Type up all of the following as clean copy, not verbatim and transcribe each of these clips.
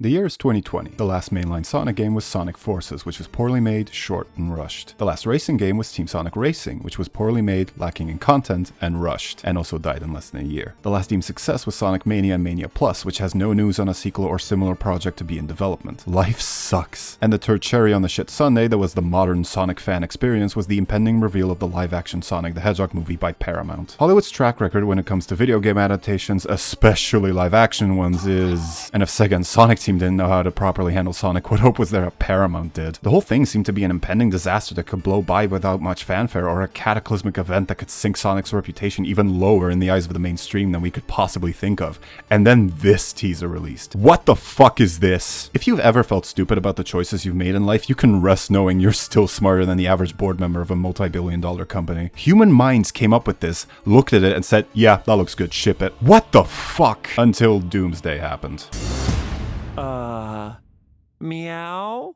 The year is 2020. The last mainline Sonic game was Sonic Forces, which was poorly made, short, and rushed. The last racing game was Team Sonic Racing, which was poorly made, lacking in content, and rushed, and also died in less than a year. The last deemed success was Sonic Mania and Mania Plus, which has no news on a sequel or similar project to be in development. Life sucks. And the third cherry on the shit sundae that was the modern Sonic fan experience was the impending reveal of the live-action Sonic the Hedgehog movie by Paramount. Hollywood's track record when it comes to video game adaptations, especially live-action ones, is... And if Sega and Sonic Team didn't know how to properly handle Sonic, what hope was there at Paramount did? The whole thing seemed to be an impending disaster that could blow by without much fanfare, or a cataclysmic event that could sink Sonic's reputation even lower in the eyes of the mainstream than we could possibly think of. And then this teaser released. What the fuck is this? If you've ever felt stupid about the choices you've made in life, you can rest knowing you're still smarter than the average board member of a multi-billion-dollar company. Human minds came up with this, looked at it and said, yeah, that looks good, ship it. What the fuck? Until Doomsday happened. Meow?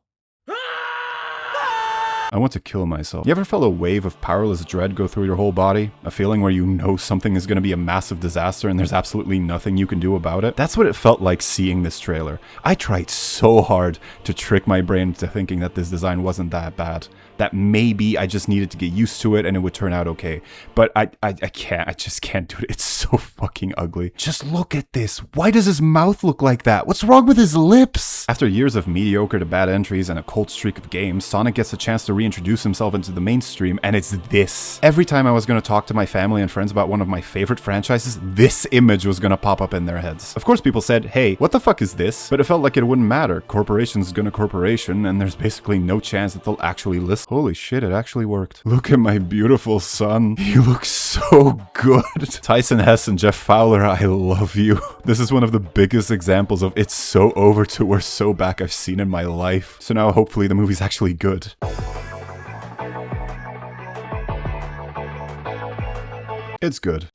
I want to kill myself. You ever felt a wave of powerless dread go through your whole body? A feeling where you know something is going to be a massive disaster and there's absolutely nothing you can do about it? That's what it felt like seeing this trailer. I tried so hard to trick my brain into thinking that this design wasn't that bad. That maybe I just needed to get used to it and it would turn out okay. But I can't. I just can't do it. It's so fucking ugly. Just look at this. Why does his mouth look like that? What's wrong with his lips? After years of mediocre to bad entries and a cold streak of games, Sonic gets a chance to reintroduce himself into the mainstream, and it's this. Every time I was going to talk to my family and friends about one of my favorite franchises, this image was going to pop up in their heads. Of course, people said, hey, what the fuck is this? But it felt like it wouldn't matter. Corporation's gonna corporation, and there's basically no chance that they'll actually listen. Holy shit, it actually worked. Look at my beautiful son. He looks so good. Tyson Hess and Jeff Fowler, I love you. This is one of the biggest examples of it's so over to we're so back I've seen in my life. So now hopefully the movie's actually good. It's good.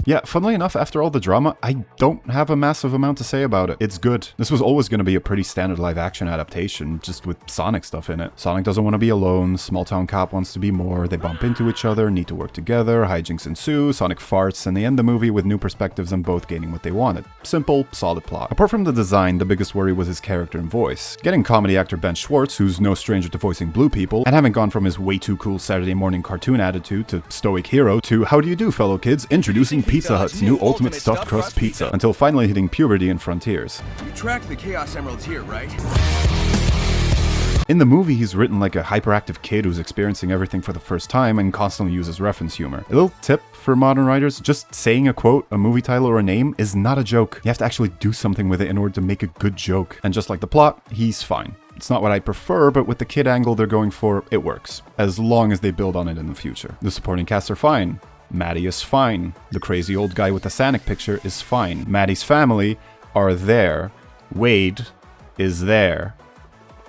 Yeah, funnily enough, after all the drama, I don't have a massive amount to say about it. It's good. This was always going to be a pretty standard live-action adaptation, just with Sonic stuff in it. Sonic doesn't want to be alone, small-town cop wants to be more, they bump into each other, need to work together, hijinks ensue, Sonic farts, and they end the movie with new perspectives and both gaining what they wanted. Simple, solid plot. Apart from the design, the biggest worry was his character and voice. Getting comedy actor Ben Schwartz, who's no stranger to voicing blue people, and having gone from his way too cool Saturday morning cartoon attitude to stoic hero to how do you do, fellow kids, introducing Pizza Hut's new ultimate stuffed crust pizza, until finally hitting puberty and Frontiers. You tracked the Chaos Emeralds here, right? In the movie, he's written like a hyperactive kid who's experiencing everything for the first time and constantly uses reference humor. A little tip for modern writers, just saying a quote, a movie title, or a name is not a joke. You have to actually do something with it in order to make a good joke. And just like the plot, he's fine. It's not what I prefer, but with the kid angle they're going for, it works. As long as they build on it in the future. The supporting cast are fine. Maddie is fine. The crazy old guy with the Sanic picture is fine. Maddie's family are there. Wade is there.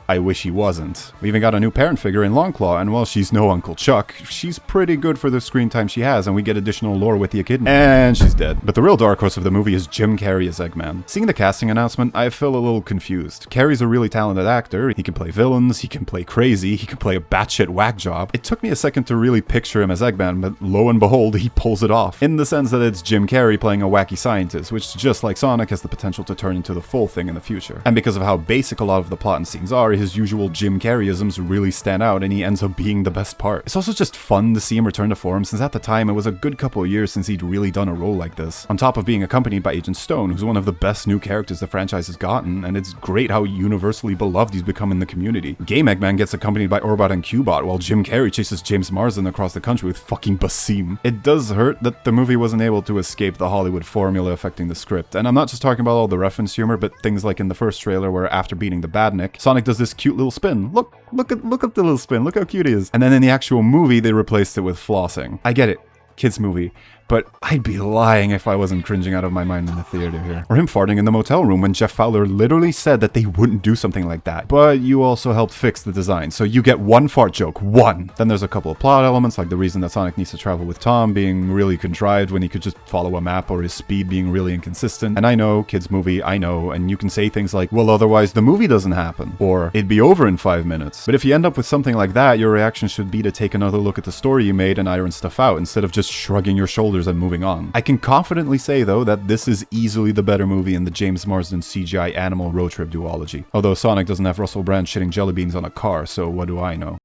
I wish he wasn't. We even got a new parent figure in Longclaw, and while she's no Uncle Chuck, she's pretty good for the screen time she has, and we get additional lore with the echidna. And she's dead. But the real dark horse of the movie is Jim Carrey as Eggman. Seeing the casting announcement, I feel a little confused. Carrey's a really talented actor. He can play villains, he can play crazy, he can play a batshit whack job. It took me a second to really picture him as Eggman, but lo and behold, he pulls it off. In the sense that it's Jim Carrey playing a wacky scientist, which just like Sonic has the potential to turn into the full thing in the future. And because of how basic a lot of the plot and scenes are, his usual Jim Carreyisms really stand out and he ends up being the best part. It's also just fun to see him return to form since at the time it was a good couple of years since he'd really done a role like this. On top of being accompanied by Agent Stone, who's one of the best new characters the franchise has gotten, and it's great how universally beloved he's become in the community. Game Eggman gets accompanied by Orbot and Cubot, while Jim Carrey chases James Marsden across the country with fucking Basim. It does hurt that the movie wasn't able to escape the Hollywood formula affecting the script, and I'm not just talking about all the reference humor, but things like in the first trailer where after beating the Badnik, Sonic does this cute little spin. Look at the little spin, look how cute he is. And then in the actual movie, they replaced it with flossing. I get it, kids movie. But I'd be lying if I wasn't cringing out of my mind in the theater here. Or him farting in the motel room when Jeff Fowler literally said that they wouldn't do something like that. But you also helped fix the design, so you get one fart joke. One! Then there's a couple of plot elements, like the reason that Sonic needs to travel with Tom being really contrived when he could just follow a map, or his speed being really inconsistent. And I know, kids movie, I know, and you can say things like, well, otherwise the movie doesn't happen. Or, it'd be over in 5 minutes. But if you end up with something like that, your reaction should be to take another look at the story you made and iron stuff out, instead of just shrugging your shoulders shoulders and moving on. I can confidently say though that this is easily the better movie in the James Marsden CGI animal Roadtrip duology. Although Sonic doesn't have Russell Brand shitting jelly beans on a car, so what do I know?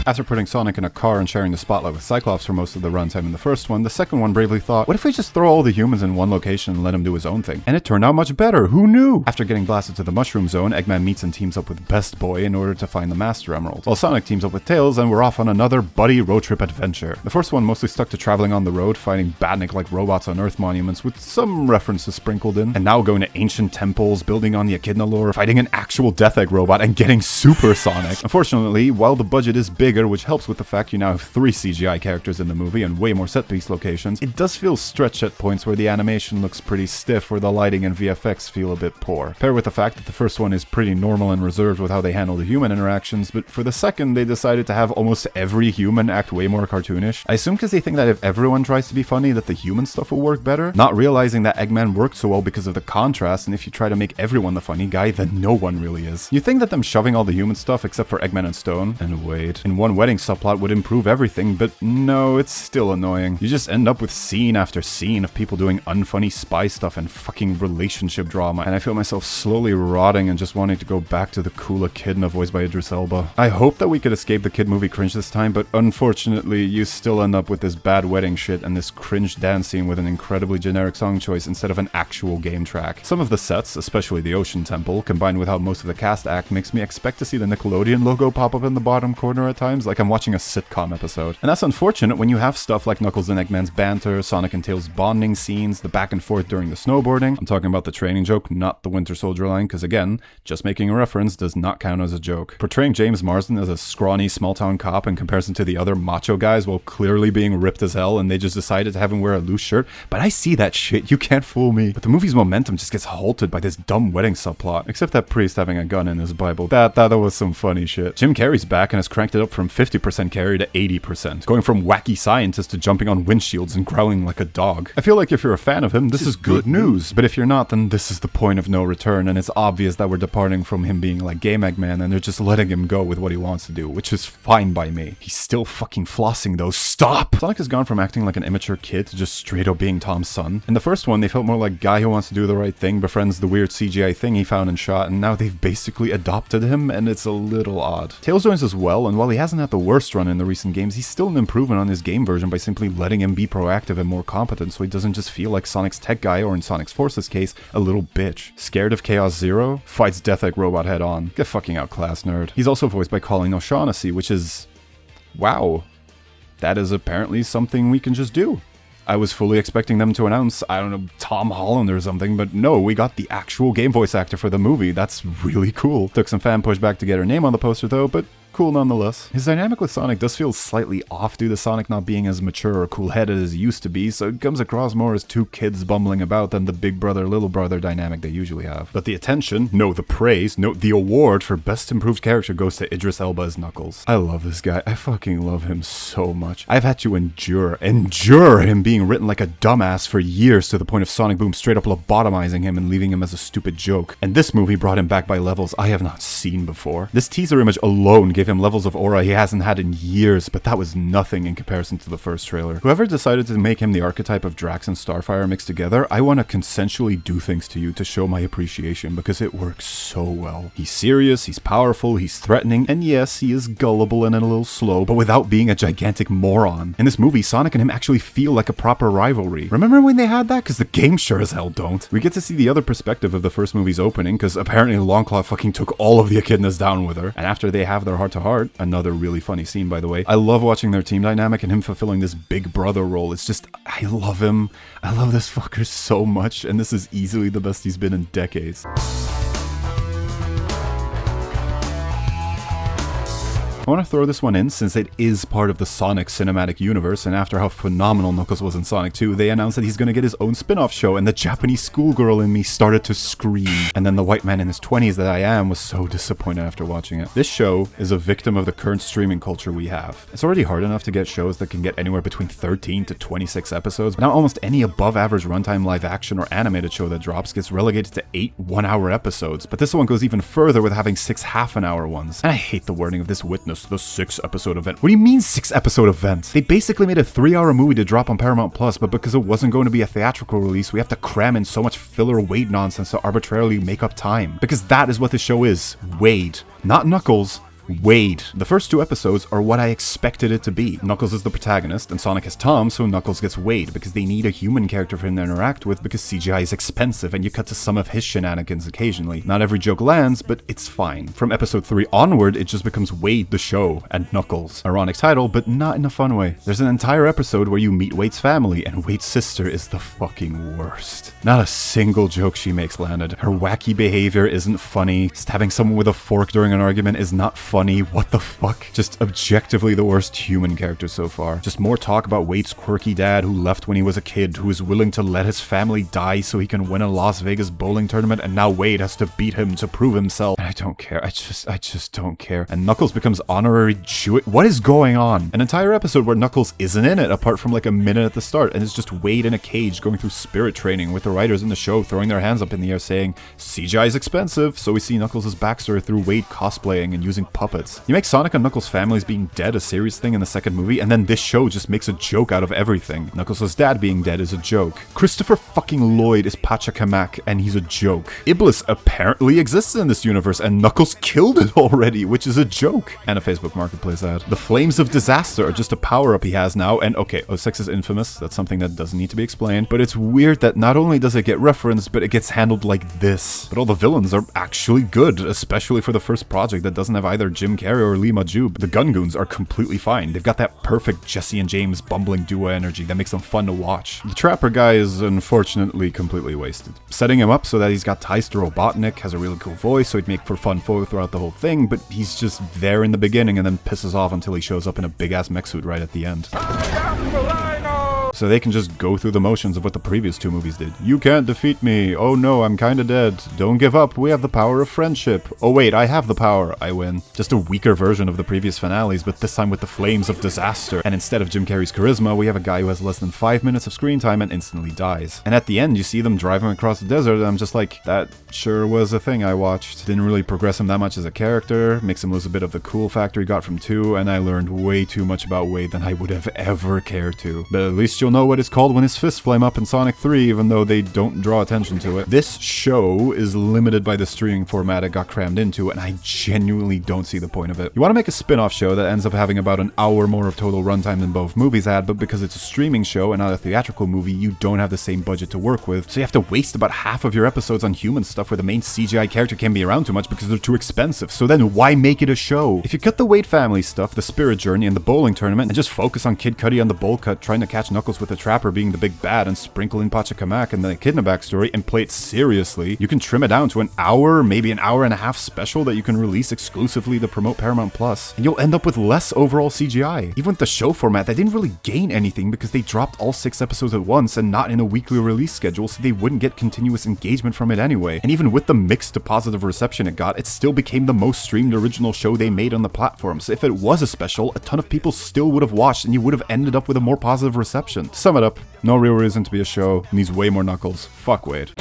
After putting Sonic in a car and sharing the spotlight with Cyclops for most of the runtime in the first one, the second one bravely thought, what if we just throw all the humans in one location and let him do his own thing? And it turned out much better, who knew? After getting blasted to the Mushroom Zone, Eggman meets and teams up with Best Boy in order to find the Master Emerald, while Sonic teams up with Tails and we're off on another buddy road trip adventure. The first one mostly stuck to traveling on the road, fighting badnik-like robots on Earth monuments with some references sprinkled in, and now going to ancient temples, building on the Echidna lore, fighting an actual Death Egg robot, and getting Super Sonic. Unfortunately, while the budget is bigger, which helps with the fact you now have 3 CGI characters in the movie and way more set-piece locations, it does feel stretched at points where the animation looks pretty stiff or the lighting and VFX feel a bit poor. Paired with the fact that the first one is pretty normal and reserved with how they handle the human interactions, but for the second they decided to have almost every human act way more cartoonish. I assume because they think that if everyone tries to be funny that the human stuff will work better, not realizing that Eggman worked so well because of the contrast, and if you try to make everyone the funny guy, then no one really is. You think that them shoving all the human stuff except for Eggman and Stone, and wait, in one wedding subplot would improve everything, but no, it's still annoying. You just end up with scene after scene of people doing unfunny spy stuff and fucking relationship drama, and I feel myself slowly rotting and just wanting to go back to the cool Echidna voiced by Idris Elba. I hope that we could escape the kid movie cringe this time, but unfortunately, you still end up with this bad wedding shit and this cringe dance scene with an incredibly generic song choice instead of an actual game track. Some of the sets, especially the Ocean Temple, combined with how most of the cast act, makes me expect to see the Nickelodeon logo pop up in the bottom corner at times, like I'm watching a sitcom episode. And that's unfortunate when you have stuff like Knuckles and Eggman's banter, Sonic and Tails' bonding scenes, the back and forth during the snowboarding. I'm talking about the training joke, not the Winter Soldier line, because again, just making a reference does not count as a joke. Portraying James Marsden as a scrawny small-town cop in comparison to the other macho guys while clearly being ripped as hell, and they just decided to have him wear a loose shirt, but I see that shit, you can't fool me. But the movie's momentum just gets halted by this dumb wedding subplot, except that priest having a gun in his Bible. That was some funny shit. Jim Carrey's back and has cranked it up from 50% Carrey to 80%, going from wacky scientist to jumping on windshields and growling like a dog. I feel like if you're a fan of him, this is good news, but if you're not, then this is the point of no return, and it's obvious that we're departing from him being like Game Eggman, and they're just letting him go with what he wants to do, which is fine by me. He's still fucking flossing though, stop! Sonic has gone from acting like an immature kid to just straight up being Tom's son. In the first one, they felt more like guy who wants to do the right thing, befriends the weird CGI thing he found and shot, and now they've basically adopted him, and it's a little odd. Tails joins as well, and while he hasn't had the worst run in the recent games, he's still an improvement on his game version by simply letting him be proactive and more competent so he doesn't just feel like Sonic's tech guy, or in Sonic's Force's case, a little bitch. Scared of Chaos Zero? Fights Death Egg Robot head on. Get fucking outclassed, nerd. He's also voiced by Colin O'Shaughnessy, which is... wow. That is apparently something we can just do. I was fully expecting them to announce, I don't know, Tom Holland or something, but no, we got the actual game voice actor for the movie. That's really cool. Took some fan pushback to get her name on the poster though, but cool nonetheless. His dynamic with Sonic does feel slightly off due to Sonic not being as mature or cool-headed as he used to be, so it comes across more as two kids bumbling about than the big brother, little brother dynamic they usually have. But the attention, no, the praise, no, the award for best improved character goes to Idris Elba as Knuckles. I love this guy. I fucking love him so much. I've had to endure him being written like a dumbass for years to the point of Sonic Boom straight up lobotomizing him and leaving him as a stupid joke. And this movie brought him back by levels I have not seen before. This teaser image alone gave him levels of aura he hasn't had in years, but that was nothing in comparison to the first trailer. Whoever decided to make him the archetype of Drax and Starfire mixed together, I want to consensually do things to you to show my appreciation because it works so well. He's serious, he's powerful, he's threatening, and yes, he is gullible and a little slow, but without being a gigantic moron. In this movie, Sonic and him actually feel like a proper rivalry. Remember when they had that? Because the game sure as hell don't. We get to see the other perspective of the first movie's opening, because apparently Longclaw fucking took all of the Echidnas down with her, and after they have their heart-to-heart, another really funny scene by the way, I love watching their team dynamic and him fulfilling this big brother role. It's just, I love him. I love this fucker so much, and this is easily the best he's been in decades. I want to throw this one in since it is part of the Sonic cinematic universe, and after how phenomenal Knuckles was in Sonic 2, they announced that he's going to get his own spin-off show, and the Japanese schoolgirl in me started to scream. And then the white man in his 20s that I am was so disappointed after watching it. This show is a victim of the current streaming culture we have. It's already hard enough to get shows that can get anywhere between 13 to 26 episodes, but now almost any above-average runtime live-action or animated show that drops gets relegated to 8 one-hour episodes, but this one goes even further with having 6 half-an-hour ones. And I hate the wording of this witness just the 6-episode event. What do you mean 6-episode event? They basically made a 3-hour movie to drop on Paramount Plus, but because it wasn't going to be a theatrical release, we have to cram in so much filler Wade nonsense to arbitrarily make up time. Because that is what the show is. Wade. Not Knuckles. Wade. The first 2 episodes are what I expected it to be. Knuckles is the protagonist, and Sonic is Tom, so Knuckles gets Wade, because they need a human character for him to interact with, because CGI is expensive, and you cut to some of his shenanigans occasionally. Not every joke lands, but it's fine. From episode 3 onward, it just becomes Wade the show, and Knuckles. Ironic title, but not in a fun way. There's an entire episode where you meet Wade's family, and Wade's sister is the fucking worst. Not a single joke she makes landed. Her wacky behavior isn't funny. Stabbing someone with a fork during an argument is not funny. What the fuck? Just objectively the worst human character so far. Just more talk about Wade's quirky dad who left when he was a kid, who is willing to let his family die so he can win a Las Vegas bowling tournament, and now Wade has to beat him to prove himself. And I don't care. I just don't care. And Knuckles becomes honorary Jewish. What is going on? An entire episode where Knuckles isn't in it, apart from like a minute at the start, and it's just Wade in a cage going through spirit training with the writers in the show throwing their hands up in the air saying, CGI is expensive, so we see Knuckles' backstory through Wade cosplaying and using puppets. You make Sonic and Knuckles' families being dead a serious thing in the second movie, and then this show just makes a joke out of everything. Knuckles' dad being dead is a joke. Christopher fucking Lloyd is Pachacamac, and he's a joke. Iblis apparently exists in this universe, and Knuckles killed it already, which is a joke. And a Facebook Marketplace ad. The Flames of Disaster are just a power-up he has now, and okay, 06 is infamous, that's something that doesn't need to be explained, but it's weird that not only does it get referenced, but it gets handled like this. But all the villains are actually good, especially for the first project that doesn't have either Jim Carrey or Lee Majub. The Gun Goons are completely fine. They've got that perfect Jesse and James bumbling duo energy that makes them fun to watch. The Trapper guy is unfortunately completely wasted. Setting him up so that he's got ties to Robotnik, has a really cool voice, so he'd make for fun foe throughout the whole thing, but he's just there in the beginning and then pisses off until he shows up in a big-ass mech suit right at the end. So they can just go through the motions of what the previous 2 movies did. You can't defeat me. Oh no, I'm kinda dead. Don't give up. We have the power of friendship. Oh wait, I have the power. I win. Just a weaker version of the previous finales, but this time with the Flames of Disaster. And instead of Jim Carrey's charisma, we have a guy who has less than 5 minutes of screen time and instantly dies. And at the end, you see them driving across the desert, and I'm just like, that sure was a thing I watched. Didn't really progress him that much as a character, makes him lose a bit of the cool factor he got from 2, and I learned way too much about Wade than I would have ever cared to. But at least you'll know what it's called when his fists flame up in Sonic 3, even though they don't draw attention to it. This show is limited by the streaming format it got crammed into, and I genuinely don't see the point of it. You want to make a spin-off show that ends up having about an hour more of total runtime than both movies had, but because it's a streaming show and not a theatrical movie, you don't have the same budget to work with, so you have to waste about half of your episodes on human stuff where the main CGI character can't be around too much because they're too expensive. So then why make it a show? If you cut the Wade family stuff, the spirit journey, and the bowling tournament, and just focus on Kid Cudi on the bowl cut trying to catch Knuckles with the Trapper being the big bad, and sprinkle in Pachacamac and the Echidna backstory and play it seriously, you can trim it down to an hour, maybe an hour and a half special that you can release exclusively to promote Paramount Plus, and you'll end up with less overall CGI. Even with the show format, they didn't really gain anything because they dropped all 6 episodes at once and not in a weekly release schedule, so they wouldn't get continuous engagement from it anyway. And even with the mixed to positive reception it got, it still became the most streamed original show they made on the platform. So if it was a special, a ton of people still would have watched and you would have ended up with a more positive reception. To sum it up, no real reason to be a show, needs way more Knuckles. Fuck Wade.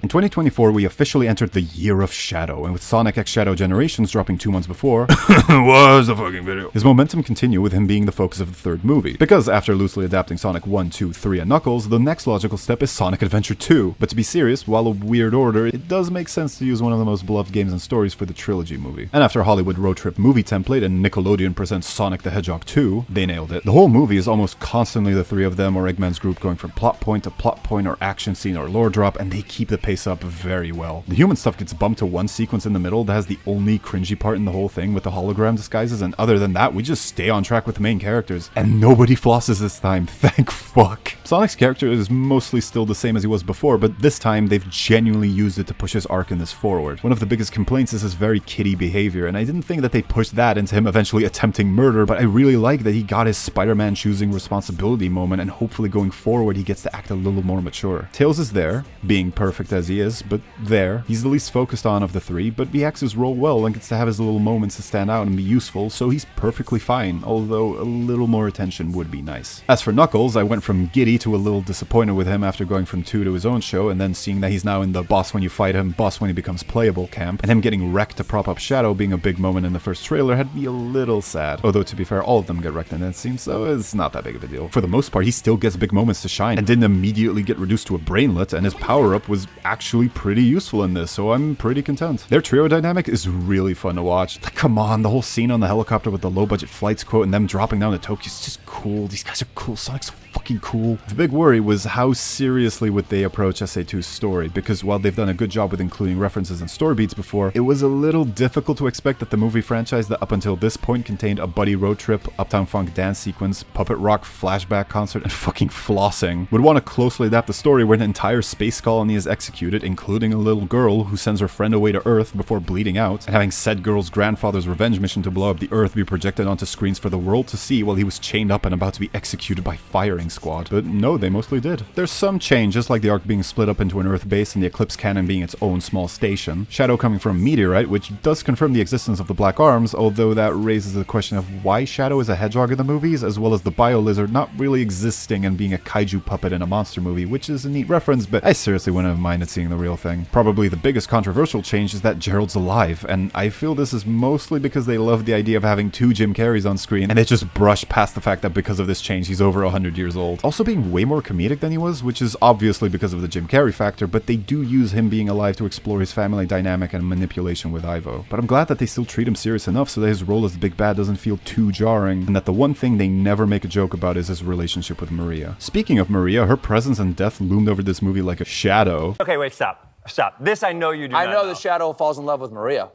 In 2024, we officially entered the Year of Shadow, and with Sonic X Shadow Generations dropping 2 months before, was the fucking video, his momentum continued with him being the focus of the third movie. Because after loosely adapting Sonic 1, 2, 3, and Knuckles, the next logical step is Sonic Adventure 2. But to be serious, while a weird order, it does make sense to use one of the most beloved games and stories for the Trilogy movie. And after Hollywood Roadtrip movie template and Nickelodeon presents Sonic the Hedgehog 2, they nailed it. The whole movie is almost constantly the 3 of them or Eggman's group going from plot point to plot point or action scene or lore drop, and they keep the pace up very well. The human stuff gets bumped to one sequence in the middle that has the only cringy part in the whole thing with the hologram disguises, and other than that, we just stay on track with the main characters. And nobody flosses this time, thank fuck. Sonic's character is mostly still the same as he was before, but this time they've genuinely used it to push his arc in this forward. One of the biggest complaints is his very kiddie behavior, and I didn't think that they pushed that into him eventually attempting murder, but I really like that he got his Spider-Man choosing responsibility moment, and hopefully going forward he gets to act a little more mature. Tails is there, being perfect as he is, but there. He's the least focused on of the 3, but he acts his role well and gets to have his little moments to stand out and be useful, so he's perfectly fine, although a little more attention would be nice. As for Knuckles, I went from giddy me too a little disappointed with him after going from 2 to his own show, and then seeing that he's now in the boss when you fight him, boss when he becomes playable camp, and him getting wrecked to prop up Shadow being a big moment in the first trailer had me a little sad. Although, to be fair, all of them get wrecked in that scene, so it's not that big of a deal. For the most part, he still gets big moments to shine, and didn't immediately get reduced to a brainlet, and his power-up was actually pretty useful in this, so I'm pretty content. Their trio dynamic is really fun to watch. Like, come on, the whole scene on the helicopter with the low-budget flights quote and them dropping down to Tokyo is just cool. These guys are cool. Sonic's so fucking cool. The big worry was how seriously would they approach SA2's story, because while they've done a good job with including references and story beats before, it was a little difficult to expect that the movie franchise that up until this point contained a buddy road trip, Uptown Funk dance sequence, puppet rock flashback concert, and fucking flossing would want to closely adapt the story where an entire space colony is executed, including a little girl who sends her friend away to Earth before bleeding out, and having said girl's grandfather's revenge mission to blow up the Earth be projected onto screens for the world to see while he was chained up and about to be executed by firing squad. But no, they mostly did. There's some change, just like the arc being split up into an Earth base and the Eclipse Cannon being its own small station, Shadow coming from a meteorite, which does confirm the existence of the Black Arms, although that raises the question of why Shadow is a hedgehog in the movies, as well as the Bio Lizard not really existing and being a kaiju puppet in a monster movie, which is a neat reference, but I seriously wouldn't have minded seeing the real thing. Probably the biggest controversial change is that Gerald's alive, and I feel this is mostly because they love the idea of having 2 Jim Carreys on screen, and they just brush past the fact that because of this change he's over 100 years old. Also being way more comedic than he was, which is obviously because of the Jim Carrey factor, but they do use him being alive to explore his family dynamic and manipulation with Ivo. But I'm glad that they still treat him serious enough so that his role as the big bad doesn't feel too jarring, and that the one thing they never make a joke about is his relationship with Maria. Speaking of Maria, her presence and death loomed over this movie like a shadow. Okay, wait, stop. Stop. This I know you do not know. The Shadow falls in love with Maria.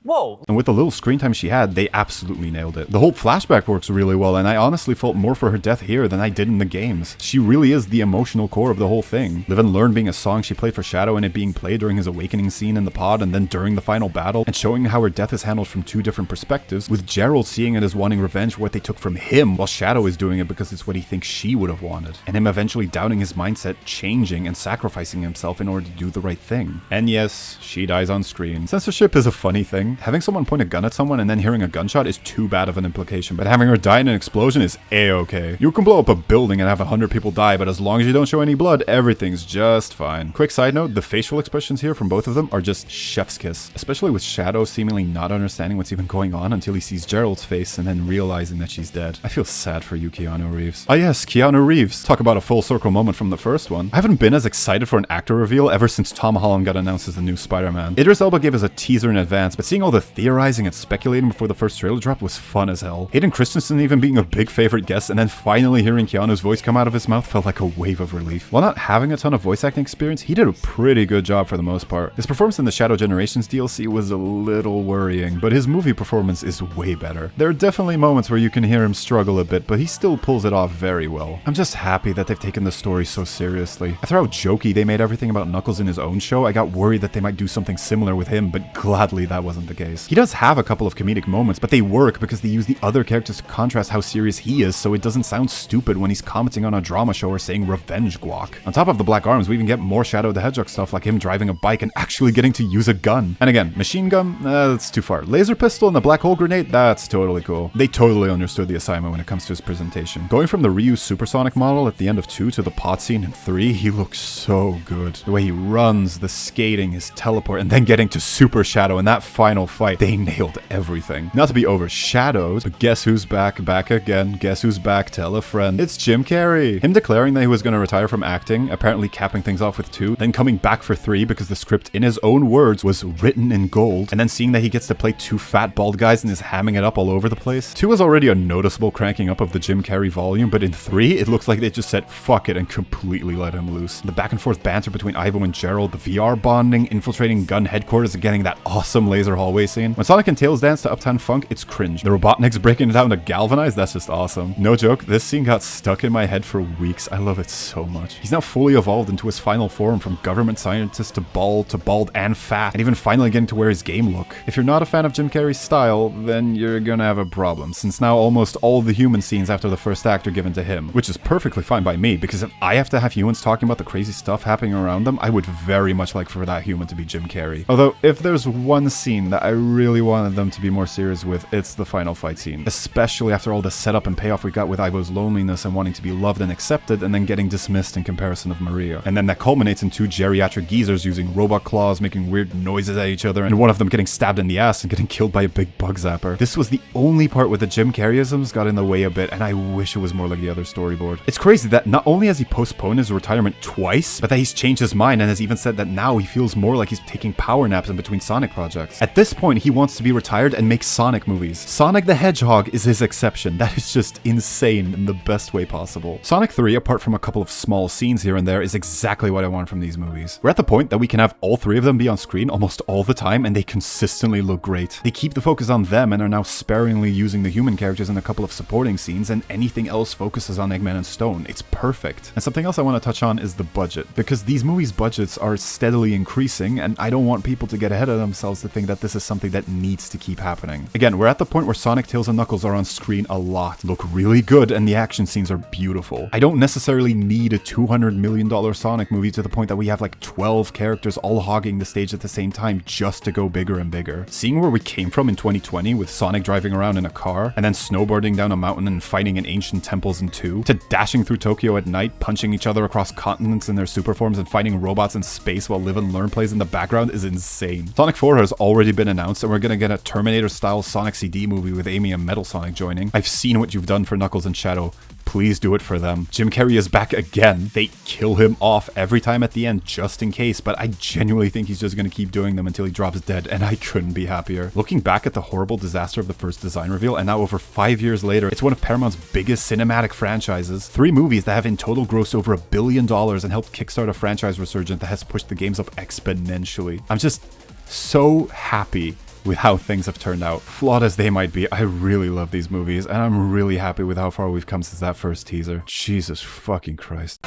Whoa. And with the little screen time she had, they absolutely nailed it. The whole flashback works really well, and I honestly felt more for her death here than I did in the games. She really is the emotional core of the whole thing. Live and Learn being a song she played for Shadow and it being played during his awakening scene in the pod and then during the final battle, and showing how her death is handled from 2 different perspectives, with Gerald seeing it as wanting revenge for what they took from him, while Shadow is doing it because it's what he thinks she would have wanted, and him eventually doubting his mindset, changing, and sacrificing himself in order to do the right thing. And yes, she dies on screen. Censorship is a funny thing. Having someone point a gun at someone and then hearing a gunshot is too bad of an implication, but having her die in an explosion is a-okay. You can blow up a building and have 100 people die, but as long as you don't show any blood, everything's just fine. Quick side note, the facial expressions here from both of them are just chef's kiss, especially with Shadow seemingly not understanding what's even going on until he sees Gerald's face and then realizing that she's dead. I feel sad for you, Keanu Reeves. Ah yes, Keanu Reeves. Talk about a full circle moment from the first one. I haven't been as excited for an actor reveal ever since Tom Holland got announced as the new Spider-Man. Idris Elba gave us a teaser in advance, but seeing all the theorizing and speculating before the first trailer drop was fun as hell. Hayden Christensen even being a big favorite guest, and then finally hearing Keanu's voice come out of his mouth felt like a wave of relief. While not having a ton of voice acting experience, he did a pretty good job for the most part. His performance in the Shadow Generations DLC was a little worrying, but his movie performance is way better. There are definitely moments where you can hear him struggle a bit, but he still pulls it off very well. I'm just happy that they've taken the story so seriously. After how jokey they made everything about Knuckles in his own show, I got worried that they might do something similar with him, but gladly that wasn't the case. He does have a couple of comedic moments, but they work because they use the other characters to contrast how serious he is, so it doesn't sound stupid when he's commenting on a drama show or saying revenge guac. On top of the Black Arms, we even get more Shadow the Hedgehog stuff, like him driving a bike and actually getting to use a gun. And again, machine gun, that's too far. Laser pistol and the black hole grenade, that's totally cool. They totally understood the assignment when it comes to his presentation. Going from the Ryu supersonic model at the end of 2 to the pod scene in 3, he looks so good. The way he runs, the skating, his teleport, and then getting to Super Shadow in that final fight, they nailed everything. Not to be overshadowed, but guess who's back? Back again. Guess who's back? Tell a friend. It's Jim Carrey. Him declaring that he was going to retire from acting, apparently capping things off with 2, then coming back for 3 because the script, in his own words, was written in gold, and then seeing that he gets to play 2 fat bald guys and is hamming it up all over the place. 2 is already a noticeable cranking up of the Jim Carrey volume, but in 3, it looks like they just said fuck it and completely let him loose. The back and forth banter between Ivo and Gerald, the VR bonding, infiltrating gun headquarters and getting that awesome laser hallway scene. When Sonic and Tails dance to Uptown Funk, it's cringe. The Robotniks breaking it down to Galvanize, that's just awesome. No joke, this scene got stuck in my head for weeks. I love it so much. He's now fully evolved into his final form, from government scientist to bald and fat, and even finally getting to wear his game look. If you're not a fan of Jim Carrey's style, then you're gonna have a problem, since now almost all the human scenes after the first act are given to him, which is perfectly fine by me, because if I have to have humans talking about the crazy stuff happening around them, I would very much like for that human to be Jim Carrey. Although, if there's one scene that that I really wanted them to be more serious with, it's the final fight scene. Especially after all the setup and payoff we got with Ivo's loneliness and wanting to be loved and accepted, and then getting dismissed in comparison of Maria. And then that culminates in two geriatric geezers using robot claws, making weird noises at each other, and one of them getting stabbed in the ass and getting killed by a big bug zapper. This was the only part where the Jim Carreyisms got in the way a bit, and I wish it was more like the other storyboard. It's crazy that not only has he postponed his retirement twice, but that he's changed his mind and has even said that now he feels more like he's taking power naps in between Sonic projects. At this point, he wants to be retired and make Sonic movies. Sonic the Hedgehog is his exception. That is just insane in the best way possible. Sonic 3, apart from a couple of small scenes here and there, is exactly what I want from these movies. We're at the point that we can have all three of them be on screen almost all the time, and they consistently look great. They keep the focus on them and are now sparingly using the human characters in a couple of supporting scenes, and anything else focuses on Eggman and Stone. It's perfect. And something else I want to touch on is the budget, because these movies' budgets are steadily increasing, and I don't want people to get ahead of themselves to think that this is something that needs to keep happening. Again, we're at the point where Sonic, Tails, and Knuckles are on screen a lot, look really good, and the action scenes are beautiful. I don't necessarily need a $200 million Sonic movie to the point that we have like 12 characters all hogging the stage at the same time just to go bigger and bigger. Seeing where we came from in 2020 with Sonic driving around in a car, and then snowboarding down a mountain and fighting in ancient temples in 2, to dashing through Tokyo at night, punching each other across continents in their super forms and fighting robots in space while Live and Learn plays in the background is insane. Sonic 4 has already been announced, and we're gonna get a Terminator-style Sonic CD movie with Amy and Metal Sonic joining. I've seen what you've done for Knuckles and Shadow. Please do it for them. Jim Carrey is back again. They kill him off every time at the end just in case, but I genuinely think he's just gonna keep doing them until he drops dead, and I couldn't be happier. Looking back at the horrible disaster of the first design reveal, and now over 5 years later, it's one of Paramount's biggest cinematic franchises. 3 movies that have in total grossed over $1 billion and helped kickstart a franchise resurgence that has pushed the games up exponentially. I'm just so happy with how things have turned out. Flawed as they might be, I really love these movies, and I'm really happy with how far we've come since that first teaser. Jesus fucking Christ.